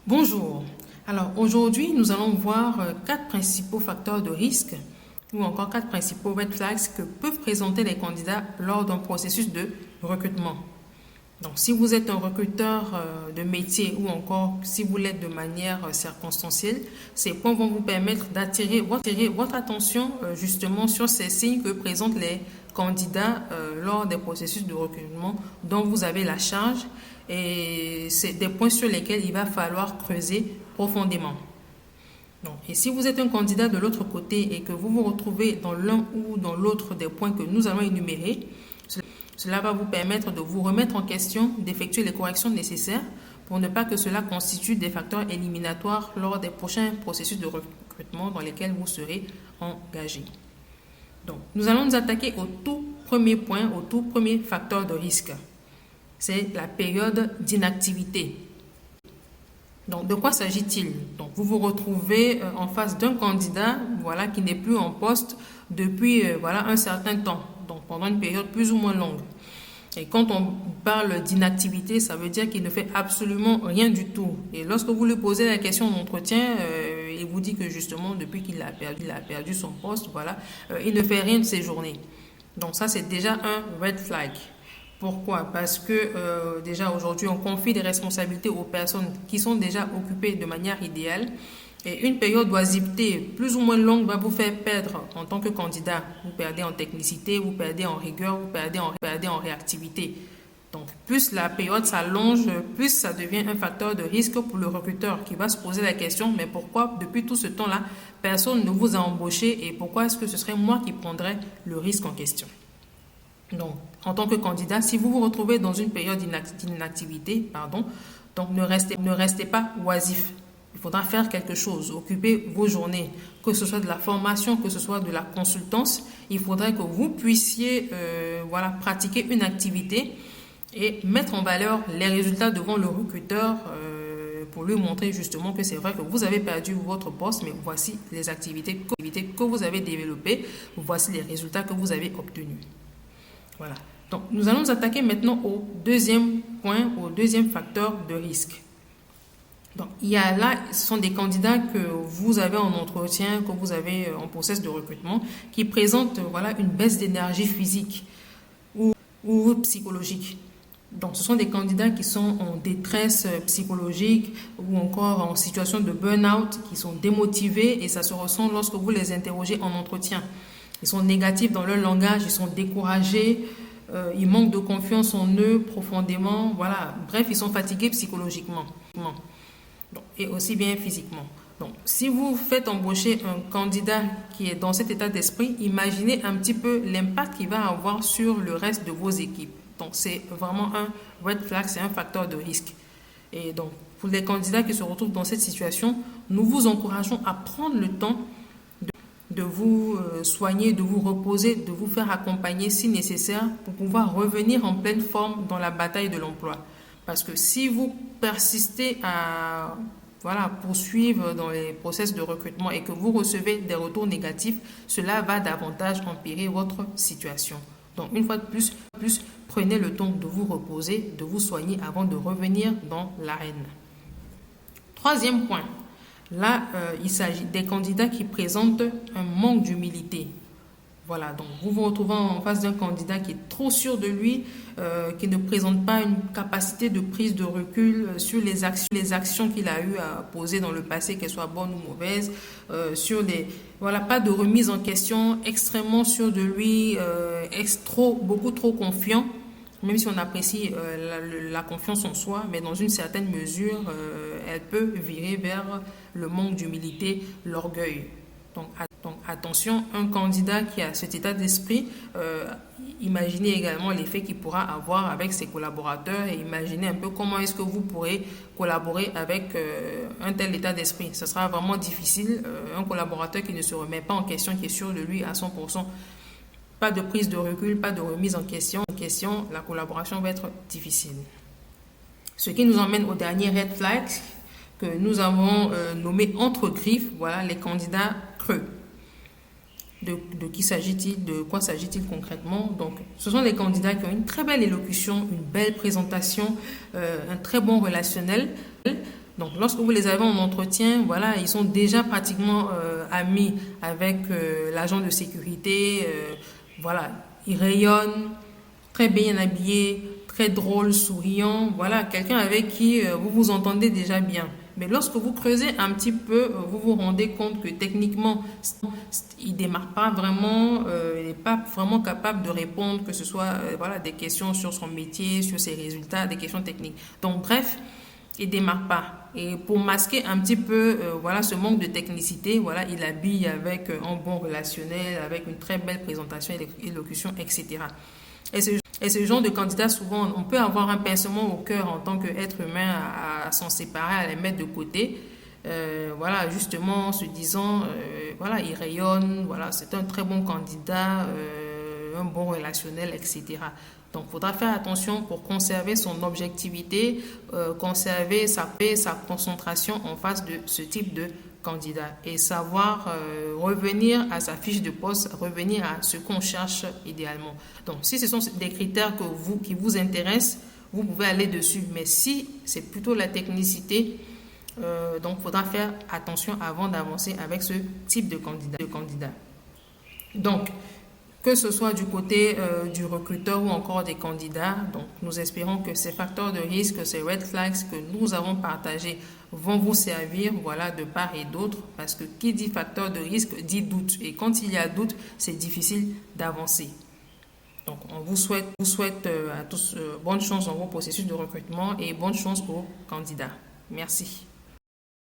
Bonjour. Alors aujourd'hui, nous allons voir quatre principaux facteurs de risque ou encore quatre principaux red flags que peuvent présenter les candidats lors d'un processus de recrutement. Donc si vous êtes un recruteur de métier ou encore si vous l'êtes de manière circonstancielle, ces points vont vous permettre d'attirer votre attention justement sur ces signes que présentent les candidats lors des processus de recrutement dont vous avez la charge. Et c'est des points sur lesquels il va falloir creuser profondément. Donc, et si vous êtes un candidat de l'autre côté et que vous vous retrouvez dans l'un ou dans l'autre des points que nous allons énumérer, cela va vous permettre de vous remettre en question, d'effectuer les corrections nécessaires pour ne pas que cela constitue des facteurs éliminatoires lors des prochains processus de recrutement dans lesquels vous serez engagé. Donc, nous allons nous attaquer au tout premier point, au tout premier facteur de risque. C'est la période d'inactivité. Donc, de quoi s'agit-il? Donc, vous vous retrouvez en face d'un candidat, qui n'est plus en poste depuis, un certain temps. Donc, pendant une période plus ou moins longue. Et quand on parle d'inactivité, ça veut dire qu'il ne fait absolument rien du tout. Et lorsque vous lui posez la question d'entretien, il vous dit que justement, depuis qu'il a perdu son poste, il ne fait rien de ses journées. Donc, ça, c'est déjà un red flag. Pourquoi? Parce que déjà aujourd'hui, on confie des responsabilités aux personnes qui sont déjà occupées de manière idéale. Et une période d'oisiveté plus ou moins longue va vous faire perdre en tant que candidat. Vous perdez en technicité, vous perdez en rigueur, vous perdez en réactivité. Donc, plus la période s'allonge, plus ça devient un facteur de risque pour le recruteur qui va se poser la question, mais pourquoi depuis tout ce temps-là, personne ne vous a embauché et pourquoi est-ce que ce serait moi qui prendrais le risque en question? Donc, en tant que candidat, si vous vous retrouvez dans une période d'inactivité, donc ne restez pas oisif. Il faudra faire quelque chose, occuper vos journées, que ce soit de la formation, que ce soit de la consultance. Il faudrait que vous puissiez pratiquer une activité et mettre en valeur les résultats devant le recruteur pour lui montrer justement que c'est vrai que vous avez perdu votre poste, mais voici les activités que vous avez développées, voici les résultats que vous avez obtenus. Voilà. Donc, nous allons nous attaquer maintenant au deuxième point, au deuxième facteur de risque. Donc, ce sont des candidats que vous avez en entretien, que vous avez en process de recrutement, qui présentent une baisse d'énergie physique ou psychologique. Donc, ce sont des candidats qui sont en détresse psychologique ou encore en situation de burn-out, qui sont démotivés et ça se ressent lorsque vous les interrogez en entretien. Ils sont négatifs dans leur langage, ils sont découragés, ils manquent de confiance en eux profondément. Bref, ils sont fatigués psychologiquement et aussi bien physiquement. Donc, si vous faites embaucher un candidat qui est dans cet état d'esprit, imaginez un petit peu l'impact qu'il va avoir sur le reste de vos équipes. Donc, c'est vraiment un red flag, c'est un facteur de risque. Et donc, pour les candidats qui se retrouvent dans cette situation, nous vous encourageons à prendre le temps de vous soigner, de vous reposer, de vous faire accompagner si nécessaire pour pouvoir revenir en pleine forme dans la bataille de l'emploi. Parce que si vous persistez à poursuivre dans les process de recrutement et que vous recevez des retours négatifs, cela va davantage empirer votre situation. Donc, une fois de plus, prenez le temps de vous reposer, de vous soigner avant de revenir dans l'arène. Troisième point. Là, il s'agit des candidats qui présentent un manque d'humilité. Donc vous vous retrouvez en face d'un candidat qui est trop sûr de lui, qui ne présente pas une capacité de prise de recul sur les actions qu'il a eu à poser dans le passé, qu'elles soient bonnes ou mauvaises, pas de remise en question, extrêmement sûr de lui, beaucoup trop confiant. Même si on apprécie la confiance en soi, mais dans une certaine mesure, elle peut virer vers le manque d'humilité, l'orgueil. Donc attention, un candidat qui a cet état d'esprit, imaginez également l'effet qu'il pourra avoir avec ses collaborateurs et imaginez un peu comment est-ce que vous pourrez collaborer avec un tel état d'esprit. Ce sera vraiment difficile, un collaborateur qui ne se remet pas en question, qui est sûr de lui à 100%. Pas de prise de recul, pas de remise en question, la collaboration va être difficile. Ce qui nous emmène au dernier red flag que nous avons nommé entre griffes, les candidats creux. De quoi s'agit-il concrètement? Donc, ce sont des candidats qui ont une très belle élocution, une belle présentation, un très bon relationnel, Donc, lorsque vous les avez en entretien, voilà, ils sont déjà pratiquement amis avec l'agent de sécurité. Voilà, ils rayonnent, très bien habillés, très drôles, souriants. Voilà, quelqu'un avec qui vous vous entendez déjà bien. Mais lorsque vous creusez un petit peu, vous vous rendez compte que techniquement, il ne démarre pas vraiment, il n'est pas vraiment capable de répondre, que ce soit voilà, des questions sur son métier, sur ses résultats, des questions techniques. Donc, bref, il ne démarre pas. Et pour masquer un petit peu voilà, ce manque de technicité, voilà, il habille avec un bon relationnel, avec une très belle présentation, élocution, etc. Et ce genre de candidat, souvent, on peut avoir un pincement au cœur en tant qu'être humain à s'en séparer, à les mettre de côté. Voilà, justement, en se disant, voilà, il rayonne, voilà, c'est un très bon candidat, un bon relationnel, etc. Donc, il faudra faire attention pour conserver son objectivité, conserver sa concentration en face de ce type de candidat et savoir revenir à sa fiche de poste, revenir à ce qu'on cherche idéalement. Donc, si ce sont des critères qui vous intéressent, vous pouvez aller dessus. Mais si c'est plutôt la technicité, donc il faudra faire attention avant d'avancer avec ce type de candidat. Donc, que ce soit du côté du recruteur ou encore des candidats. Donc, nous espérons que ces facteurs de risque, ces red flags que nous avons partagés vont vous servir, voilà, de part et d'autre, parce que qui dit facteur de risque dit doute. Et quand il y a doute, c'est difficile d'avancer. Donc, on vous souhaite à tous bonne chance dans vos processus de recrutement et bonne chance aux candidats. Merci.